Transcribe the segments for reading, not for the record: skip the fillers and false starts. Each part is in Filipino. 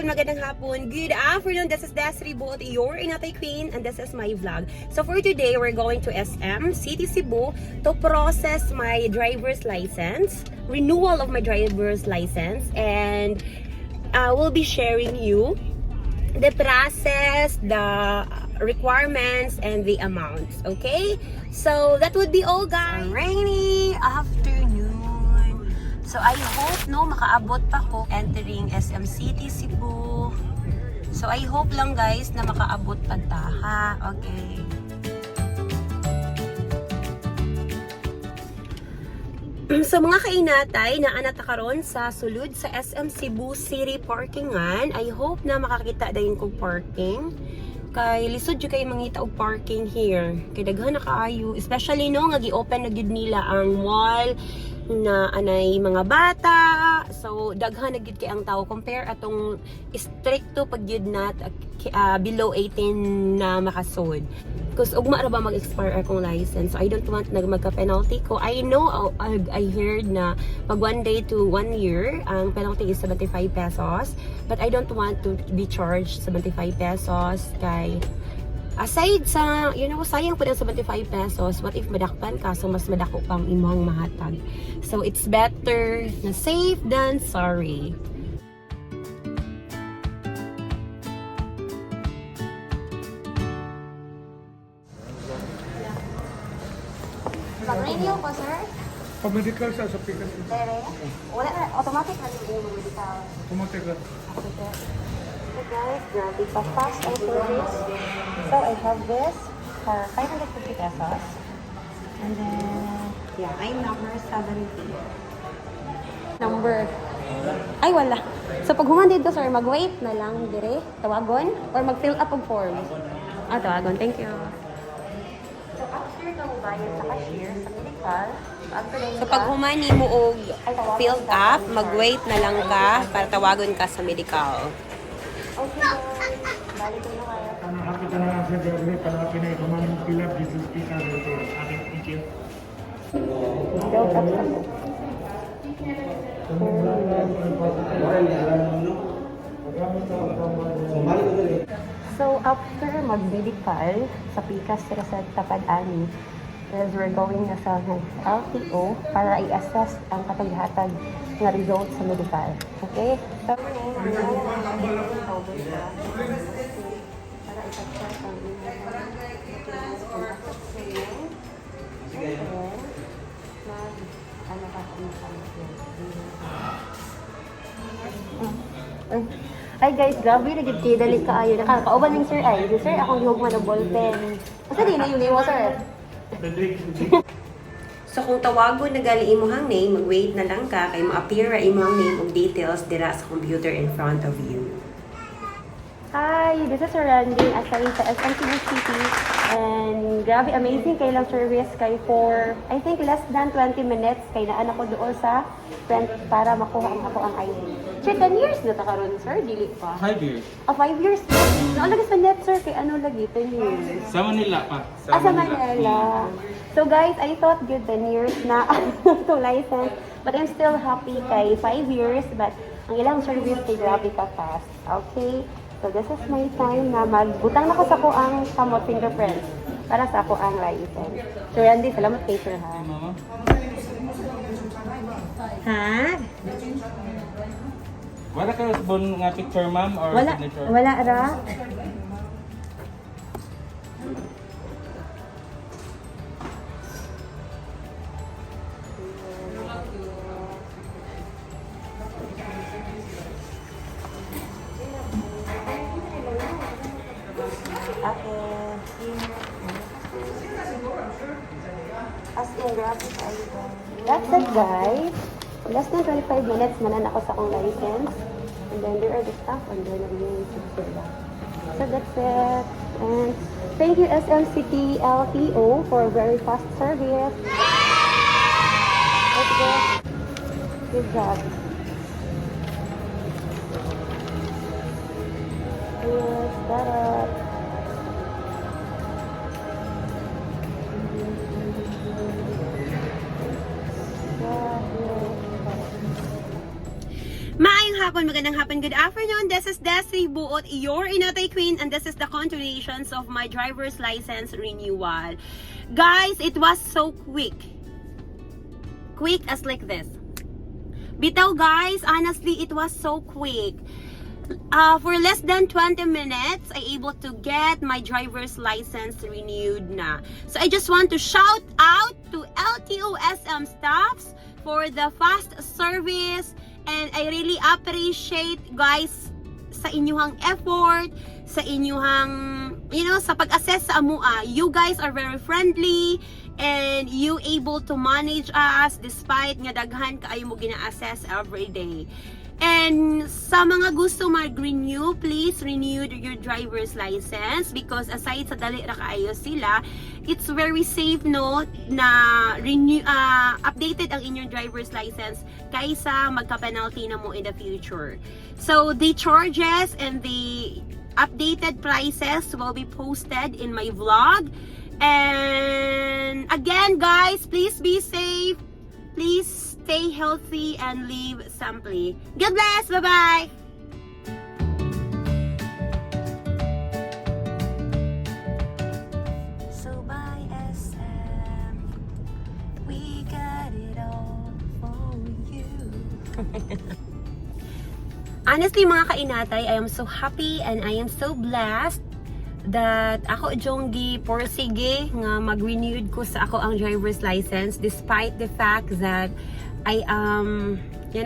magandang hapon, good afternoon. This is Desiree Boat, your Inatay Queen, and this is my vlog. So for today, we're going to SM City Cebu to process my driver's license, renewal of my driver's license, and we'll be sharing you the process, the requirements, and the amounts. Okay, so that would be all, guys. Rainy afternoon. So I hope makaabot pa ko entering SM City Cebu. So I hope lang guys na makaabot pa ta, ha? Okay. So mga kainatay na anata karon sa sulod sa SM Cebu City parkingan, I hope na makakita dayon kog parking. Kay lisod jud kay mangita og parking here. Kay daghan na kaayo, especially nga gi-open na gid nila ang mall na anay mga bata. So daghan na gid kay ang tao compare atong stricto pag yun na below 18 na makasud. Because ugma ra ba mag-expire akong license, so I don't want na magka-penalty ko. I know, I heard na pag 1 day to 1 year, ang penalty is 75 pesos. But I don't want to be charged 75 pesos. Kay, aside sa, sayang po ng 75 pesos, what if madakpan ka, so mas madako pang imong mahatag. So it's better na safe than sorry. Pag-radio po, sir? Pag-medical sa pikas. Dere? Wala na, automatic na yung medical. Automatic na. Okay, sir. So guys, grabe pa fast ang service. So I have this for 550 pesos. And then, yeah, I'm number 70. Number. Ay, wala. So pag human dito, sir, mag-wait na lang dire, tawagon, or mag-fill up ang form. Tawagon. Thank you. So after kang bayad sa cashier, sa medical, so pag humani mo og filled up, mag-wait na lang ka para tawagon ka sa medical. Okay, guys. Balik na kayo. Happy ka na lang sa Jerry, palapin na ikumanin pilap, Jesus Pita, dito. Thank you. So, after mag-medical sa Pikas Resort Tapad-Ani, is we're going na sa LTO para i-assess ang kataghatag na result sa medical. Okay? So, para i-check ang ay guys, grabe na gid dali kaayo. Nakakauban ng sir ay. Sir, akong hugma na ballpen. Asa di na yun mo, sir? So kung tawagon na gali imong name, mag-wait na lang ka kay ma-appear ra imong name ug details dira sa computer in front of you. Hi, this is Randy assign sa SM Cebu City, and grabe amazing kay lang service kay for I think less than 20 minutes kay naan ako doon sa front para makuha ang ako ang ID. Sir, 10 years na ta karon, sir, dili pa. 5 years. 5 years. Naulagis pa net, sir, kay ano lagi 10 years. Sa Manila pa. Sa Manila. So guys, I thought good 10 years na to license, but I'm still happy kay 5 years, but ang ilang service kay grabe ka fast. Okay? So this is my time na magbutang na ko sa ko ang kamot fingerprints para sa ako ang license. So Randy, salamat kay sir, ha? Mama? Ha? Wala ka bon nga picture, ma'am, or Wala, signature? wala ra. That's it, guys. Less than 25 minutes manan ako sa akong license. And then there are the stuff and then I'm sila. So that's it. And thank you SMCT LTO for very fast service. Let's go. Good job. Yes, that up. hapon, good afternoon. This is Desi Buot, your Inatay Queen, and this is the continuations of my driver's license renewal. Guys, it was so quick. Quick as like this. Bitaw guys, honestly, it was so quick. For less than 20 minutes, I able to get my driver's license renewed na. So I just want to shout out to LTO SM staffs for the fast service, and I really appreciate guys sa inyong effort, sa inyong, sa pag-assess sa amua. You guys are very friendly and you able to manage us despite nga daghan kaayo mo gina-assess every day. And sa mga gusto mag-renew, please renew your driver's license because aside sa dali ra kaayo sila, it's very safe no na updated ang inyong driver's license kaysa magka-penalty na mo in the future. So the charges and the updated prices will be posted in my vlog. And again guys, please be safe. Please stay healthy and live simply. God bless. Bye-bye. So by SM, we got it all for you. Honestly mga kainatay, I am so happy and I am so blessed that ako jonggi porsige nga mag-renewed ko sa ako ang driver's license despite the fact that I am I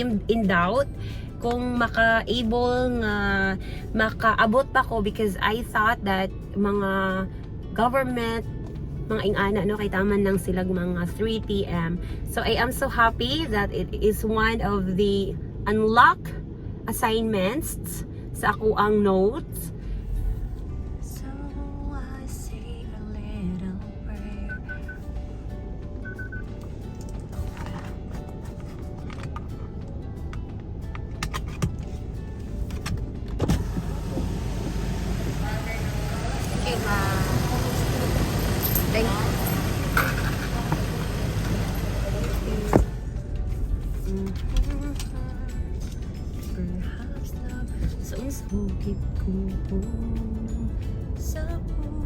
am in doubt kung maka-able nga makaabot pa ko because I thought that mga government mga ingana kay taman lang sila mga 3 PM. So I am so happy that it is one of the unlock assignments sa ako ang notes. So I say a little prayer. Okay, thank you. Sa bukid ko sa puno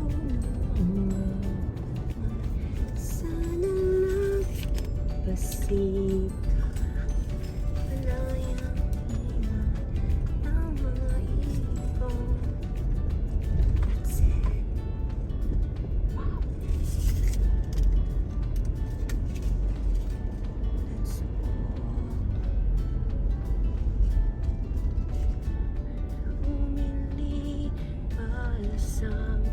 sana lang pasig malayang ina na mga ibon. That's it. Wow. That's all. Isang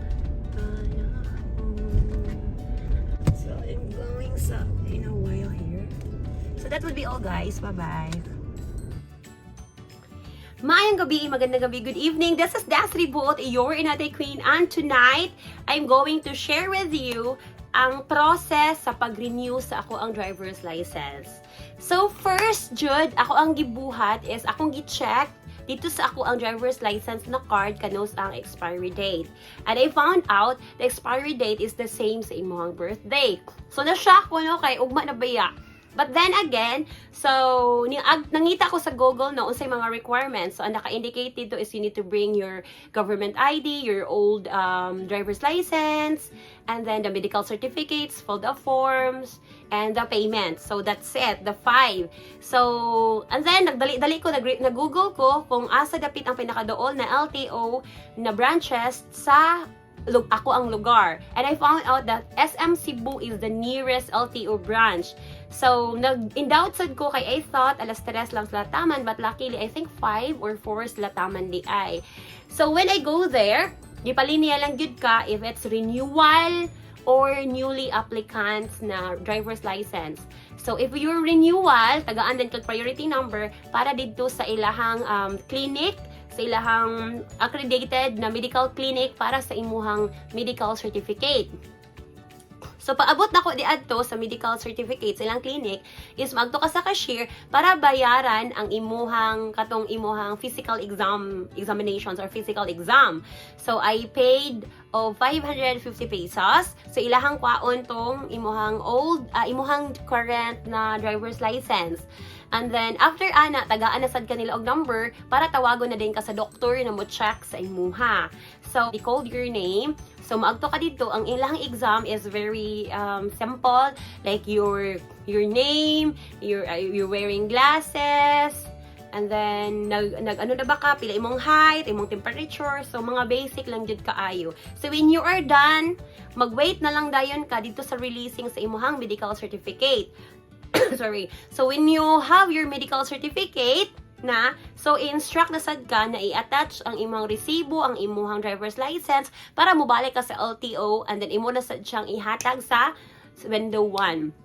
panahon. So I'm going in a while here. So that would be all guys. Bye-bye. Maayong gabi, magandang gabi, good evening. This is Dasri Buot, your Inatay Queen, and tonight I'm going to share with you ang process sa pag-renew sa ako ang driver's license. So first, Jude, ako ang gibuhat is akong gi-check dito sa ako ang driver's license na card kanos ang expiry date. And I found out the expiry date is the same sa imong birthday. So na-shock ko kay ugma na baya. But then again, so nangita ko sa Google unsay mga requirements. So ang naka-indicate dito is you need to bring your government ID, your old driver's license, and then the medical certificates, filled up forms, and the payment. So that's it, the 5. So, and then nagdali-dali ko, nag-google ko kung asa dapit ang pinakadool na LTO na branches sa ako ang lugar. And I found out that SM Cebu is the nearest LTO branch. So, in doubt sad ko kay I thought alas 3 lang sila taman, but luckily I think 5 or 4 sila taman di ay. So, when I go there, gipalinya lang gyud ka if it's renewal or newly applicants na driver's license. So, if you're renewal, tagaan din kag priority number para dito sa ilahang clinic, sa ilahang accredited na medical clinic para sa imuhang medical certificate. So, paabot na ko di adto sa medical certificate sa ilang clinic is magto ka sa cashier para bayaran ang imuhang physical examinations or physical exam. So, I paid of 550 pesos. So, ilahang kwaon tong imuhang current na driver's license. And then, after ana, tagaan na sad kanila og number para tawagon na din ka sa doktor na mo check sa imuha. So, they called your name. So, maagto ka dito. Ang ilang exam is very simple. Like, your name, you're wearing glasses, and then, ano na ba ka? Pila imong height, imong temperature. So, mga basic lang jud kaayo. So, when you are done, mag-wait na lang dayon ka dito sa releasing sa imuhang medical certificate. Sorry. So, when you have your medical certificate na, so, i-instruct na sad ka na i-attach ang imong resibo, ang imuhang driver's license, para mobalik ka sa LTO, and then imo na sad siyang ihatag sa window 1.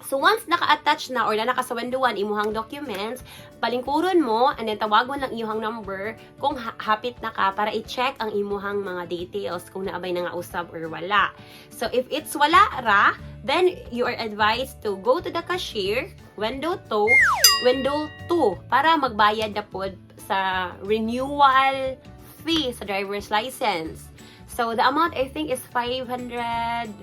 So, once naka-attach na or na naka sa window 1 imuhang documents, palingkuron mo and then tawagon lang imuhang number kung hapit na ka para i-check ang imuhang mga details kung naabay na nga usab or wala. So, if it's wala ra, then you are advised to go to the cashier, window 2, para magbayad na pod sa renewal fee sa driver's license. So, the amount I think is 550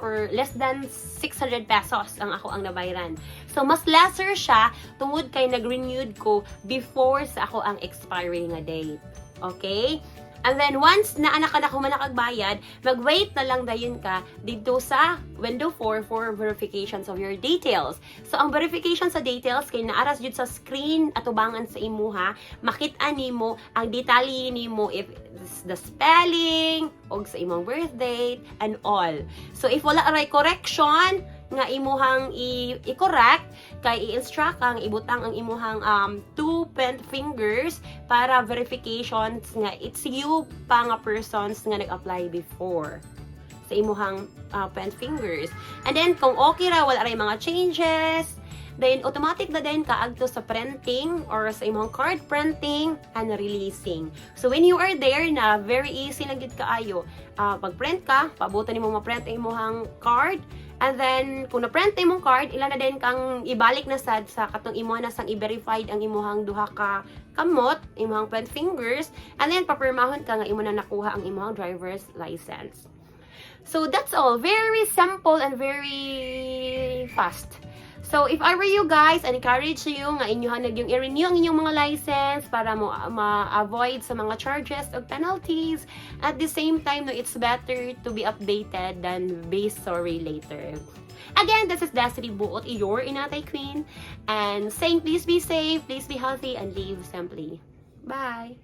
or less than 600 pesos ang ako ang nabayaran. So, mas lesser siya tungod kay nag-renewed ko before sa ako ang expiry nga date. Okay? And then, once na anak ka na kumanakagbayad, mag-wait na lang dayon ka dito sa window 4 for verifications of your details. So, ang verification sa details, kay naaras jud sa screen atubangan sa imuha, makita nimo ang detalye nimo if it's the spelling, og sa imong birth date, and all. So, if wala aray correction, nga imuhang i-correct, kay i-instruct ang ibutang ang imuhang 2 pen fingers para verifications nga it's you pa nga persons nga nag-apply before sa imuhang pen fingers. And then, kung okay ra, wala ray mga changes, then automatic na din kaagto sa printing or sa imong card printing and releasing. So, when you are there na, very easy lang gid kaayo. Pag-print ka, pabutan nimo ma-print ang imong card. And then, kung na-print na imong card, ilan na din kang ibalik na sad sa katong imo na sang i-verified ang imuhang duha ka kamot, imuhang pen fingers, and then papirmahon ka nga imo na nakuha ang imuhang driver's license. So, that's all. Very simple and very fast. So, if I were you guys, I encourage you nga inyuhan yung i-renew ang inyong mga license para mo ma-avoid sa mga charges o penalties. At the same time, no, it's better to be updated than be sorry later. Again, this is Destiny Buot, your Inatay Queen, and saying please be safe, please be healthy, and live simply. Bye!